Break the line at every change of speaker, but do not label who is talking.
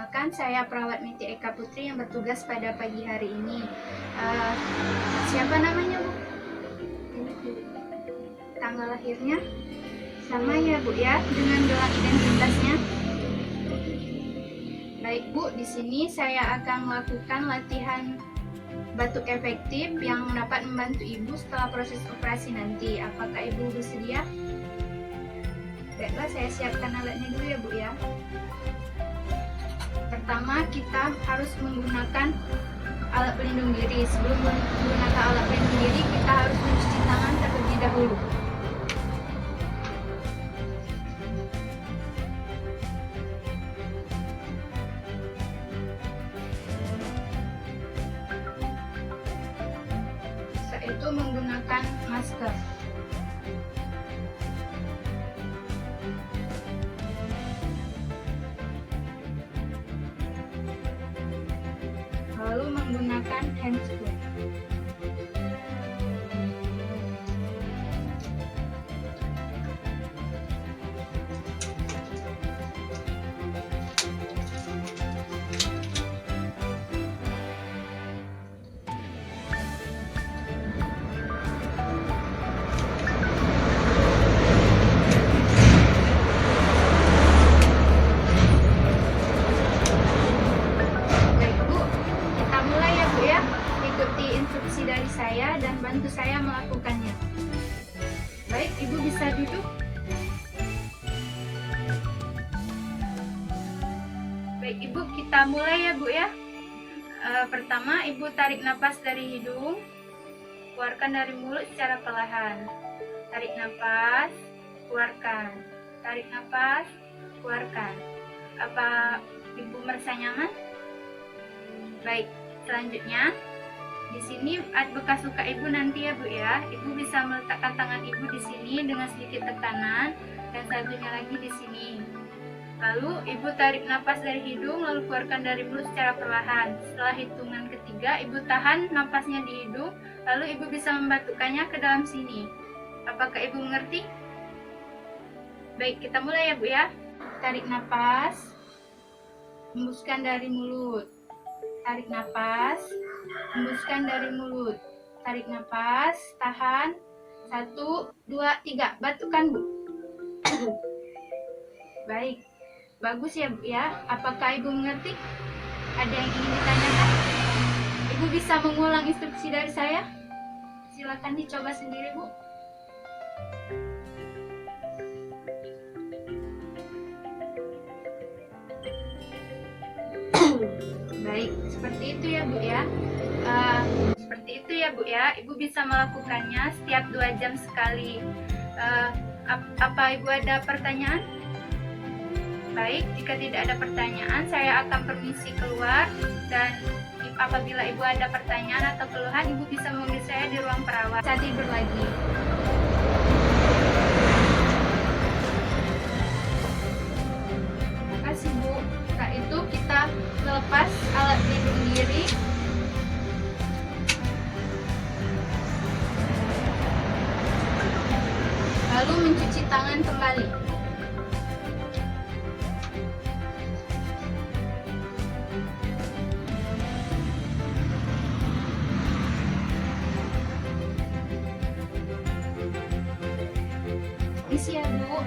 Perkenalkan, saya perawat Niti Eka Putri yang bertugas pada pagi hari ini. Siapa namanya, Bu? Tanggal lahirnya? Sama ya, Bu ya, dengan gelang identitasnya. Baik, Bu, di sini saya akan melakukan latihan batuk efektif yang dapat membantu Ibu setelah proses operasi nanti. Apakah Ibu bersedia? Baiklah, saya siapkan alatnya dulu ya, Bu ya. Pertama, kita harus menggunakan alat pelindung diri. Sebelum menggunakan alat pelindung diri, kita harus mencuci tangan terlebih dahulu. Setelah itu menggunakan masker. Lalu menggunakan handscoon. Ikuti instruksi dari saya dan bantu saya melakukannya. Baik, Ibu bisa duduk. Baik, Ibu, kita mulai ya, Bu ya. Pertama, Ibu tarik napas dari hidung, keluarkan dari mulut secara perlahan. Tarik napas, keluarkan. Tarik napas, keluarkan. Apa Ibu merasa nyaman? Baik, selanjutnya di sini bekas luka Ibu nanti ya, Bu ya. Ibu bisa meletakkan tangan Ibu di sini dengan sedikit tekanan dan satunya lagi di sini. Lalu Ibu tarik napas dari hidung lalu keluarkan dari mulut secara perlahan. Setelah hitungan ketiga, Ibu tahan napasnya di hidung, lalu Ibu bisa membatukkannya ke dalam sini. Apakah Ibu mengerti? Baik, kita mulai ya, Bu ya. Tarik napas, hembuskan dari mulut. Tarik napas, hembuskan dari mulut. Tarik napas, tahan. 1, 2, 3. Batukkan, Bu. Baik, bagus ya, Bu ya. Apakah Ibu mengerti? Ada yang ingin ditanyakan? Ibu bisa mengulang instruksi dari saya? Silakan dicoba sendiri, Bu. Baik, seperti itu ya, Bu ya. Seperti itu ya, Bu ya. Ibu bisa melakukannya setiap 2 jam sekali. Apa Ibu ada pertanyaan? Baik, jika tidak ada pertanyaan, saya akan permisi keluar. Dan apabila Ibu ada pertanyaan atau keluhan, Ibu bisa menghubungi saya di ruang perawat. Bisa tidur lagi. Terima kasih, Bu. Setelah itu kita melepas alat pelindung diri. Lalu mencuci tangan kembali. Permisi ya, Bu.